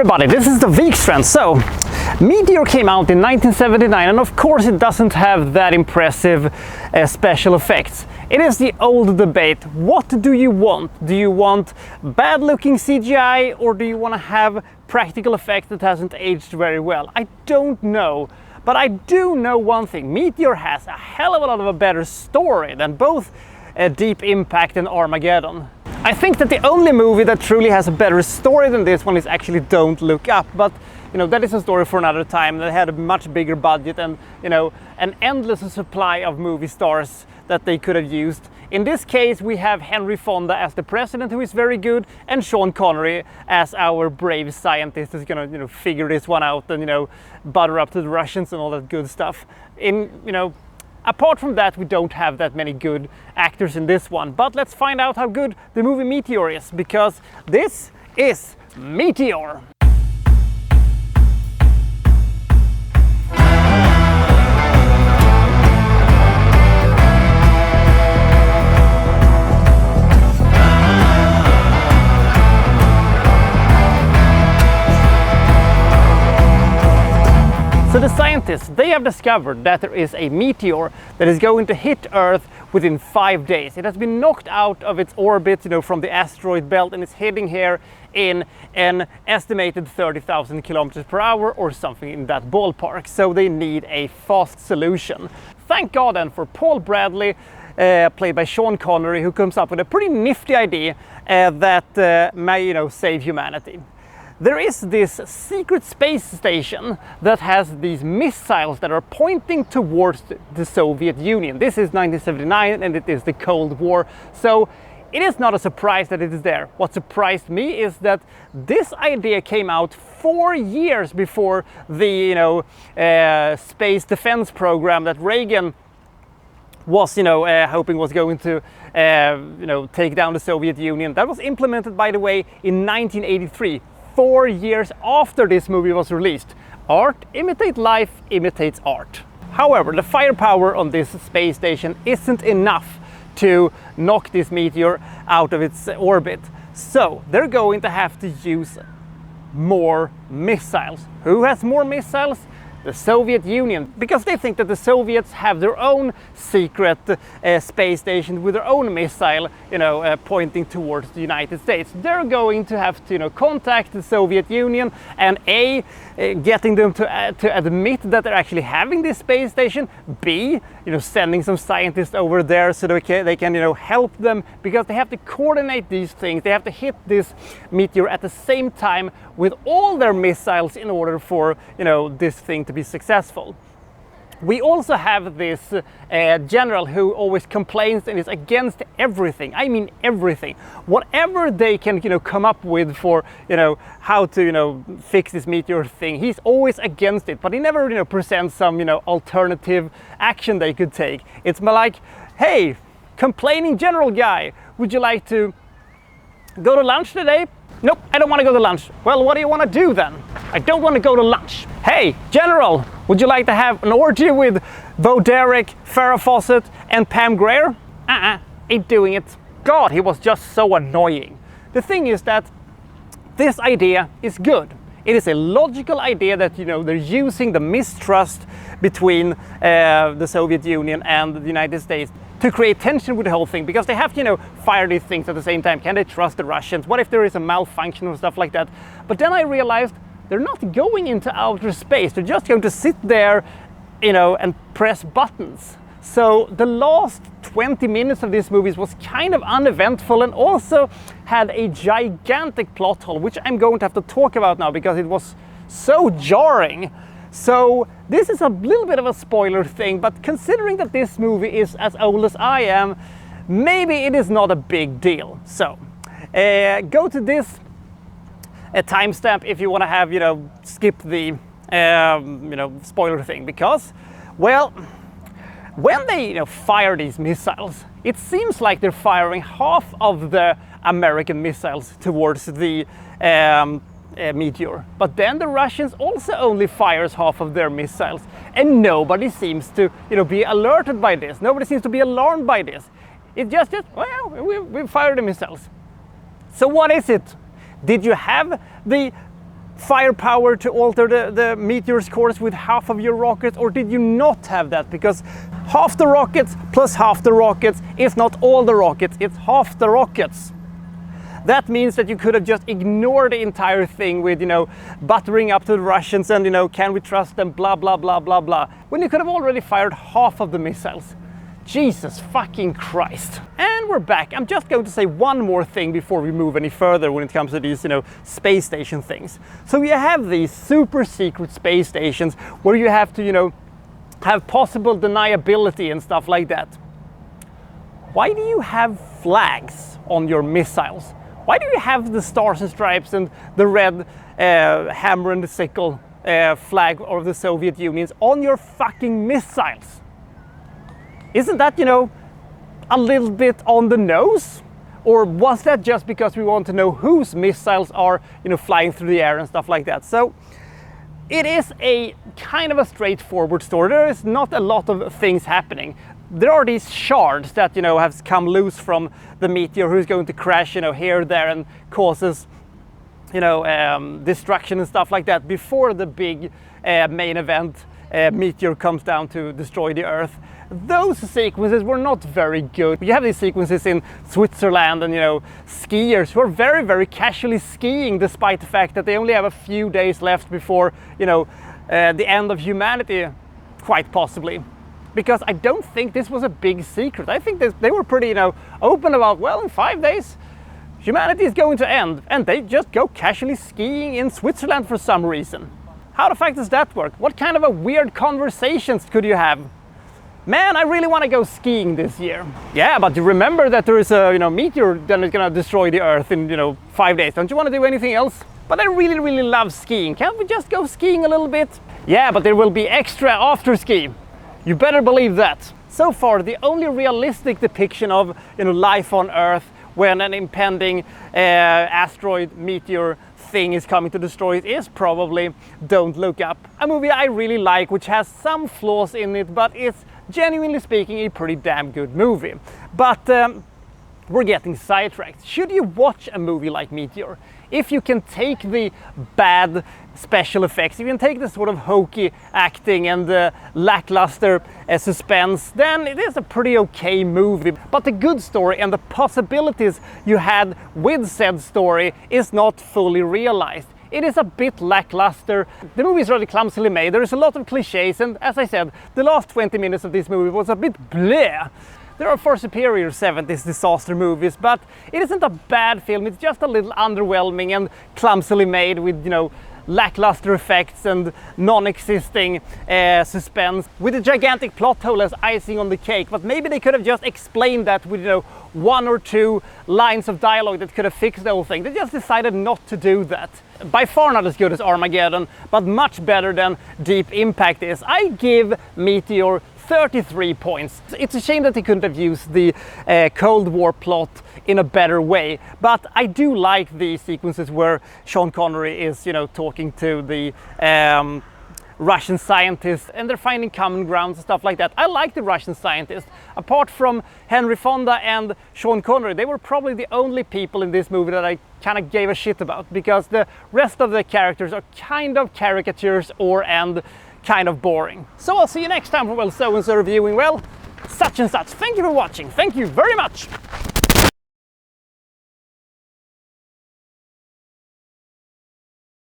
everybody, this is the Wikstrand. So, Meteor came out in 1979 and of course it doesn't have that impressive special effects. It is the old debate, what do you want? Do you want bad looking CGI or do you want to have practical effects that hasn't aged very well? I don't know, but I do know one thing. Meteor has a hell of a lot of a better story than both Deep Impact and Armageddon. I think that the only movie that truly has a better story than this one is actually Don't Look Up, but you know, that is a story for another time. That had a much bigger budget and, you know, an endless supply of movie stars that they could have used. In this case, we have Henry Fonda as the president, who is very good, and Sean Connery as our brave scientist who's gonna, you know, figure this one out and, you know, butter up to the Russians and all that good stuff. Apart from that, we don't have that many good actors in this one. But let's find out how good the movie Meteor is, because this is Meteor. So the scientists, they have discovered that there is a meteor that is going to hit Earth within 5 days. It has been knocked out of its orbit, you know, from the asteroid belt, and it's heading here in an estimated 30,000 kilometers per hour or something in that ballpark. So they need a fast solution. Thank God then for Paul Bradley, played by Sean Connery, who comes up with a pretty nifty idea that may, you know, save humanity. There is this secret space station that has these missiles that are pointing towards the Soviet Union. This is 1979 and it is the Cold War. So it is not a surprise that it is there. What surprised me is that this idea came out 4 years before the, you know, space defense program that Reagan was, you know, hoping was going to, you know, take down the Soviet Union. That was implemented, by the way, in 1983. 4 years after this movie was released. Art imitates life, imitates art. However, the firepower on this space station isn't enough to knock this meteor out of its orbit. So they're going to have to use more missiles. Who has more missiles? The Soviet Union, because they think that the Soviets have their own secret space station with their own missile, you know, pointing towards the United States. They're going to have to, you know, contact the Soviet Union and getting them to admit that they're actually having this space station. B, you know, sending some scientists over there so they can, you know, help them, because they have to coordinate these things. They have to hit this meteor at the same time with all their missiles in order for, you know, this thing to be successful. We also have this general who always complains and is against everything. I mean everything. Whatever they can, you know, come up with for, you know, how to, you know, fix this meteor thing, he's always against it. But he never, you know, presents some, you know, alternative action they could take. It's more like, hey, complaining general guy, would you like to go to lunch today? Nope, I don't want to go to lunch. Well, what do you want to do then? I don't want to go to lunch. Hey, General, would you like to have an orgy with Bo Derek, Farrah Fawcett, and Pam Grier? Ain't doing it. God, he was just so annoying. The thing is that this idea is good. It is a logical idea that, you know, they're using the mistrust between the Soviet Union and the United States to create tension with the whole thing, because they have to, you know, fire these things at the same time. Can they trust the Russians? What if there is a malfunction or stuff like that? But then I realized they're not going into outer space. They're just going to sit there, you know, and press buttons. So the last 20 minutes of this movie was kind of uneventful and also had a gigantic plot hole, which I'm going to have to talk about now because it was so jarring. So this is a little bit of a spoiler thing, but considering that this movie is as old as I am, maybe it is not a big deal. So go to this timestamp if you want to have, you know, skip the you know, spoiler thing, because, well, when they, you know, fire these missiles, it seems like they're firing half of the American missiles towards the meteor. But then the Russians also only fires half of their missiles, and nobody seems to, you know, be alerted by this. Nobody seems to be alarmed by this. It's just well, we fired the missiles. So what is it? Did you have the firepower to alter the Meteor's course with half of your rockets, or did you not have that? Because half the rockets plus half the rockets is not all the rockets, it's half the rockets. That means that you could have just ignored the entire thing with, buttering up to the Russians and, can we trust them, blah, blah, blah, blah, blah, when you could have already fired half of the missiles. Jesus fucking Christ. And we're back. I'm just going to say one more thing before we move any further when it comes to these, space station things. So you have these super secret space stations where you have to, have possible deniability and stuff like that. Why do you have flags on your missiles? Why do you have the stars and stripes and the red hammer and the sickle flag of the Soviet Union on your fucking missiles? Isn't that, a little bit on the nose? Or was that just because we want to know whose missiles are, flying through the air and stuff like that? So it is a kind of a straightforward story. There is not a lot of things happening. There are these shards that, have come loose from the meteor who's going to crash, here, there, and causes, destruction and stuff like that before the big main event meteor comes down to destroy the Earth. Those sequences were not very good. You have these sequences in Switzerland and, skiers who are very, very casually skiing despite the fact that they only have a few days left before, the end of humanity, quite possibly. Because I don't think this was a big secret. I think they were pretty, open about, well, in 5 days, humanity is going to end. And they just go casually skiing in Switzerland for some reason. How the fuck does that work? What kind of a weird conversations could you have? Man, I really want to go skiing this year. Yeah, but you remember that there is a, meteor that is going to destroy the Earth in, 5 days. Don't you want to do anything else? But I really, really love skiing. Can't we just go skiing a little bit? Yeah, but there will be extra after ski. You better believe that. So far, the only realistic depiction of, life on Earth when an impending asteroid, meteor thing is coming to destroy it is probably Don't Look Up. A movie I really like, which has some flaws in it, but it's genuinely speaking a pretty damn good movie. But we're getting sidetracked. Should you watch a movie like Meteor? If you can take the bad special effects, if you can take the sort of hokey acting and the lackluster suspense, then it is a pretty okay movie. But the good story and the possibilities you had with said story is not fully realized. It is a bit lackluster. The movie is really clumsily made. There is a lot of cliches, and as I said, the last 20 minutes of this movie was a bit bleh. There are far superior 70s disaster movies, but it isn't a bad film. It's just a little underwhelming and clumsily made with, lackluster effects and non-existing suspense, with a gigantic plot hole as icing on the cake. But maybe they could have just explained that with, one or two lines of dialogue that could have fixed the whole thing. They just decided not to do that. By far not as good as Armageddon, but much better than Deep Impact is. I give Meteor 33 points. It's a shame that they couldn't have used the Cold War plot in a better way, but I do like the sequences where Sean Connery is, talking to the Russian scientists and they're finding common grounds and stuff like that. I like the Russian scientists. Apart from Henry Fonda and Sean Connery, they were probably the only people in this movie that I kind of gave a shit about, because the rest of the characters are kind of caricatures and kind of boring. So I'll see you next time for, well, so-and-so reviewing, well, such and such. Thank you for watching. Thank you very much.